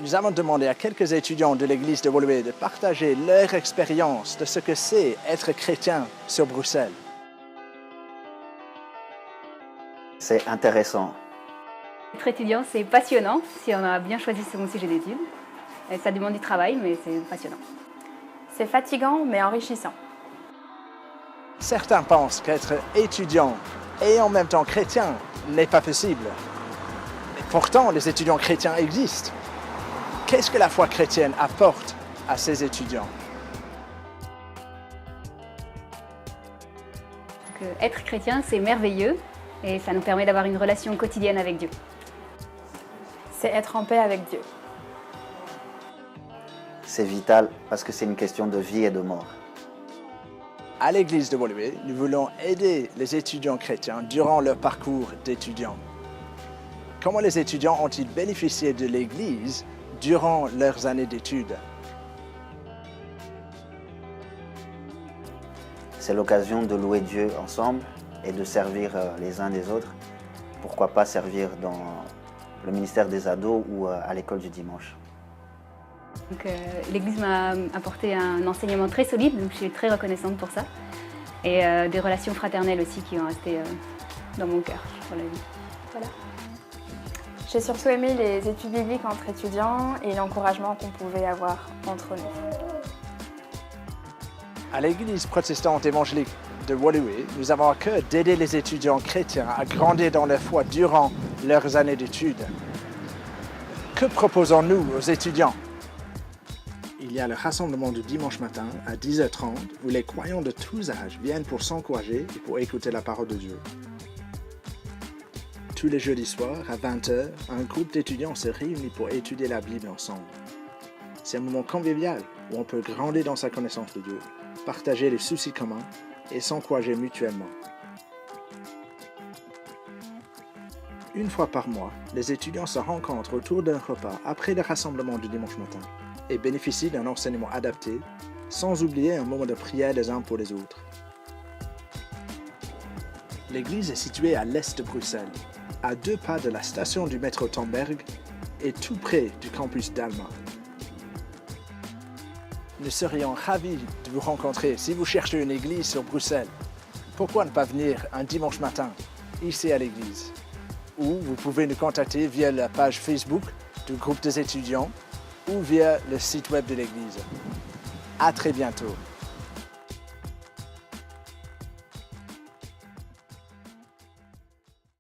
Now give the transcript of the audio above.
nous avons demandé à quelques étudiants de l'église de Woluwe de partager leur expérience de ce que c'est être chrétien sur Bruxelles. C'est intéressant. Être étudiant, c'est passionnant si on a bien choisi son sujet d'études. Et ça demande du travail, mais c'est passionnant. C'est fatigant, mais enrichissant. Certains pensent qu'être étudiant et en même temps chrétien n'est pas possible. Et pourtant, les étudiants chrétiens existent. Qu'est-ce que la foi chrétienne apporte à ces étudiants? Être chrétien, c'est merveilleux et ça nous permet d'avoir une relation quotidienne avec Dieu. C'est être en paix avec Dieu. C'est vital parce que c'est une question de vie et de mort. À l'église de Woluwe, nous voulons aider les étudiants chrétiens durant leur parcours d'étudiants. Comment les étudiants ont-ils bénéficié de l'église durant leurs années d'études? C'est l'occasion de louer Dieu ensemble et de servir les uns des autres. Pourquoi pas servir dans le ministère des ados ou à l'école du dimanche. L'Église m'a apporté un enseignement très solide, donc je suis très reconnaissante pour ça. Et des relations fraternelles aussi qui ont resté dans mon cœur pour la vie. Voilà. J'ai surtout aimé les études bibliques entre étudiants et l'encouragement qu'on pouvait avoir entre nous. À l'église protestante évangélique de Woluwe, nous avons à cœur d'aider les étudiants chrétiens à grandir dans leur foi durant leurs années d'études. Que proposons-nous aux étudiants? Il y a le rassemblement du dimanche matin à 10h30 où les croyants de tous âges viennent pour s'encourager et pour écouter la parole de Dieu. Tous les jeudis soirs à 20h, un groupe d'étudiants se réunit pour étudier la Bible ensemble. C'est un moment convivial où on peut grandir dans sa connaissance de Dieu, partager les soucis communs et s'encourager mutuellement. Une fois par mois, les étudiants se rencontrent autour d'un repas après le rassemblement du dimanche matin et bénéficient d'un enseignement adapté, sans oublier un moment de prière les uns pour les autres. L'église est située à l'est de Bruxelles, à 2 pas de la station du métro Tomberg et tout près du campus d'Alma. Nous serions ravis de vous rencontrer si vous cherchez une église sur Bruxelles. Pourquoi ne pas venir un dimanche matin, ici à l'église? Ou vous pouvez nous contacter via la page Facebook du groupe des étudiants ou via le site web de l'église. À très bientôt.